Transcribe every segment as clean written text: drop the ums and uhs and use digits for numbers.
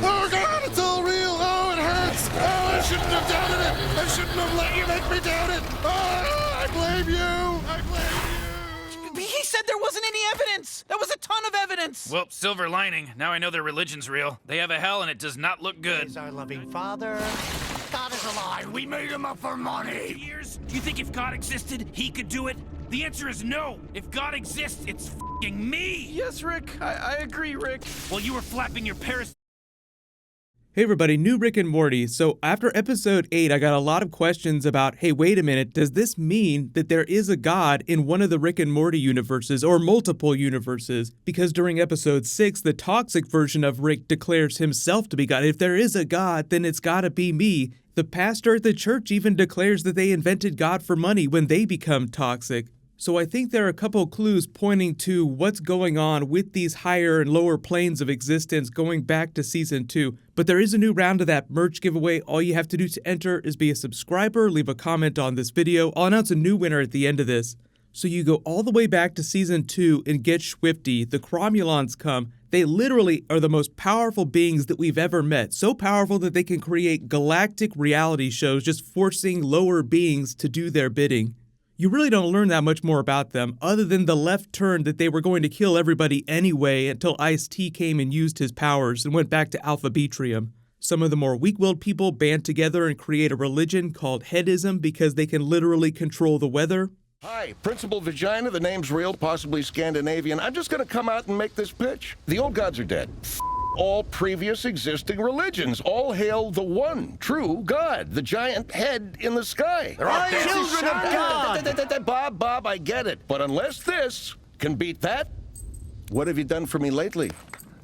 Oh God, it's all real. Oh, it hurts. Oh, I shouldn't have doubted it. I shouldn't have let you make me doubt it. Oh, I blame you. I blame you. He said there wasn't any evidence. There was a ton of evidence. Well, silver lining. Now I know their religion's real. They have a hell and it does not look good. Is our loving Father. God is a lie. We made him up for money. Years? Do you think if God existed, he could do it? The answer is no. If God exists, it's f***ing me. Yes, Rick. I agree, Rick. While you were flapping your Paris. Hey everybody, new Rick and Morty. So after episode 8, I got a lot of questions about, hey, wait a minute, does this mean that there is a God in one of the Rick and Morty universes or multiple universes? Because during episode 6, the toxic version of Rick declares himself to be God. If there is a God, then it's gotta be me. The pastor at the church even declares that they invented God for money when they become toxic. So I think there are a couple clues pointing to what's going on with these higher and lower planes of existence going back to season 2. But there is a new round of that merch giveaway. All you have to do to enter is be a subscriber, leave a comment on this video. I'll announce a new winner at the end of this. So you go all the way back to season 2 and get Swifty. The Cromulons come. They literally are the most powerful beings that we've ever met. So powerful that they can create galactic reality shows just forcing lower beings to do their bidding. You really don't learn that much more about them, other than the left turn that they were going to kill everybody anyway until Ice-T came and used his powers and went back to Alpha Betrium. Some of the more weak-willed people band together and create a religion called headism because they can literally control the weather. Hi, Principal Vagina, the name's real, possibly Scandinavian. I'm just gonna come out and make this pitch. The old gods are dead. All previous existing religions. All hail the one true God, the giant head in the sky. They're all children of God. Bob, I get it. But unless this can beat that, what have you done for me lately?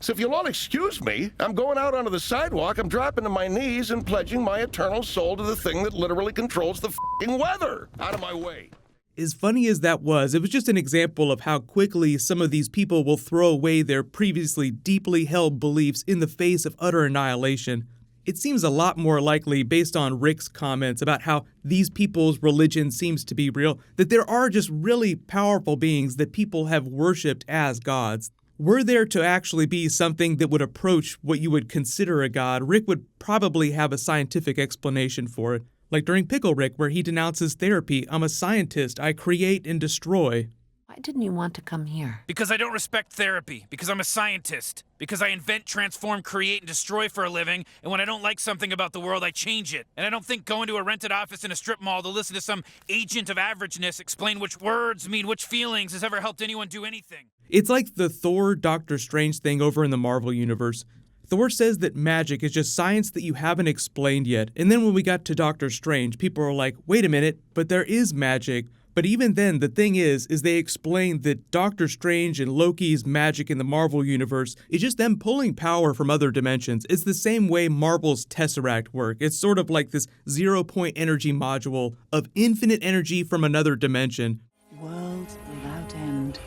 So if you'll all excuse me, I'm going out onto the sidewalk, I'm dropping to my knees and pledging my eternal soul to the thing that literally controls the f***ing weather. Out of my way. As funny as that was, it was just an example of how quickly some of these people will throw away their previously deeply held beliefs in the face of utter annihilation. It seems a lot more likely, based on Rick's comments about how these people's religion seems to be real, that there are just really powerful beings that people have worshipped as gods. Were there to actually be something that would approach what you would consider a god, Rick would probably have a scientific explanation for it. Like during Pickle Rick, where he denounces therapy. I'm a scientist. I create and destroy. Why didn't you want to come here? Because I don't respect therapy. Because I'm a scientist. Because I invent, transform, create, and destroy for a living. And when I don't like something about the world, I change it. And I don't think going to a rented office in a strip mall to listen to some agent of averageness explain which words mean which feelings has ever helped anyone do anything. It's like the Thor Doctor Strange thing over in the Marvel Universe. Thor says that magic is just science that you haven't explained yet. And then when we got to Doctor Strange, people are like, wait a minute, but there is magic. But even then, the thing is they explained that Doctor Strange and Loki's magic in the Marvel Universe is just them pulling power from other dimensions. It's the same way Marvel's Tesseract work. It's sort of like this 0-point energy module of infinite energy from another dimension. Worlds without end.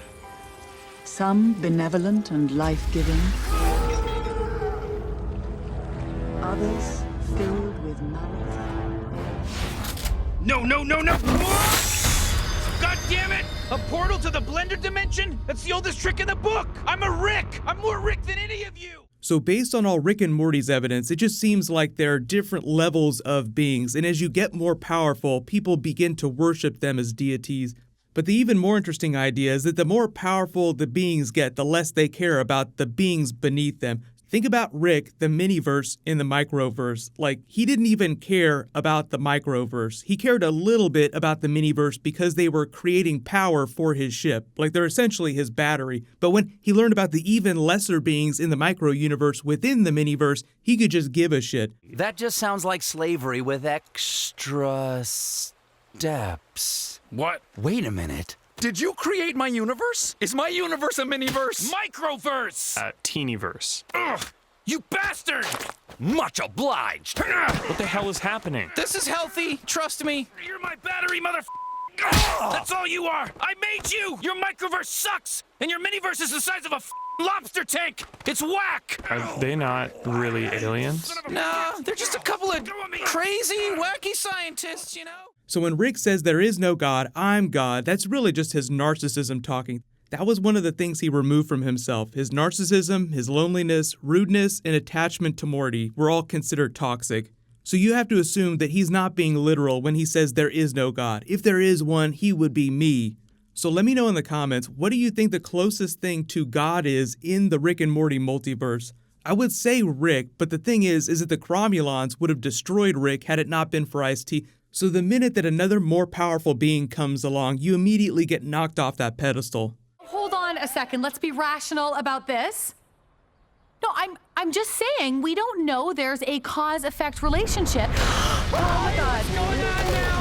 Some benevolent and life-giving. Others filled with malice. No! God damn it! A portal to the Blender dimension? That's the oldest trick in the book! I'm a Rick! I'm more Rick than any of you! So based on all Rick and Morty's evidence, it just seems like there are different levels of beings, and as you get more powerful, people begin to worship them as deities. But the even more interesting idea is that the more powerful the beings get, the less they care about the beings beneath them. Think about Rick, the miniverse in the microverse. Like, he didn't even care about the microverse. He cared a little bit about the miniverse because they were creating power for his ship. Like, they're essentially his battery. But when he learned about the even lesser beings in the micro universe within the miniverse, he could just give a shit. That just sounds like slavery with extra steps. What? Wait a minute. Did you create my universe? Is my universe a miniverse? Microverse! Teenyverse. Ugh! You bastard! Much obliged. What the hell is happening? This is healthy. Trust me. You're my battery, That's all you are! I made you! Your microverse sucks! And your miniverse is the size of a lobster tank! It's whack! Are they not really aliens? No, they're just a couple of crazy, wacky scientists, you know? So when Rick says there is no God, I'm God, that's really just his narcissism talking. That was one of the things he removed from himself. His narcissism, his loneliness, rudeness, and attachment to Morty were all considered toxic. So you have to assume that he's not being literal when he says there is no God. If there is one, he would be me. So let me know in the comments, what do you think the closest thing to God is in the Rick and Morty multiverse? I would say Rick, but the thing is that the Cromulons would have destroyed Rick had it not been for Ice-T. So the minute that another more powerful being comes along, you immediately get knocked off that pedestal. Hold on a second, let's be rational about this. No, I'm just saying, we don't know there's a cause-effect relationship. Oh my God. What's going on now?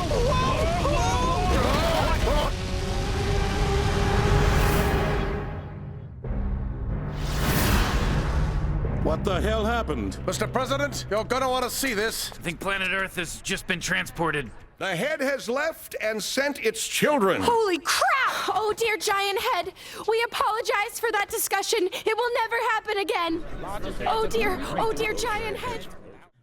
What the hell happened? Mr. President, you're gonna want to see this. I think planet Earth has just been transported. The head has left and sent its children. Holy crap! Oh dear giant head, we apologize for that discussion. It will never happen again. Oh dear giant head.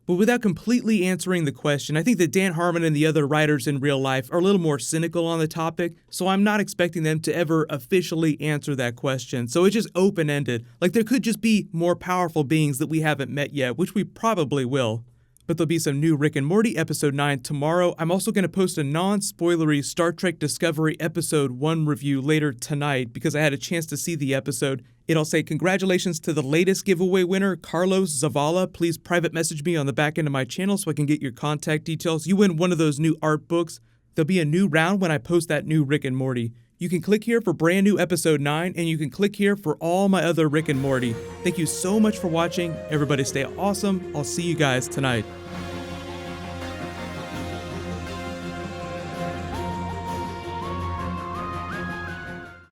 But without completely answering the question, I think that Dan Harmon and the other writers in real life are a little more cynical on the topic, so I'm not expecting them to ever officially answer that question. So it's just open-ended. Like there could just be more powerful beings that we haven't met yet, which we probably will. But there'll be some new Rick and Morty Episode 9 tomorrow. I'm also going to post a non-spoilery Star Trek Discovery Episode 1 review later tonight because I had a chance to see the episode. It'll say, congratulations to the latest giveaway winner, Carlos Zavala. Please private message me on the back end of my channel so I can get your contact details. You win one of those new art books. There'll be a new round when I post that new Rick and Morty. You can click here for brand new Episode 9, and you can click here for all my other Rick and Morty. Thank you so much for watching. Everybody stay awesome. I'll see you guys tonight.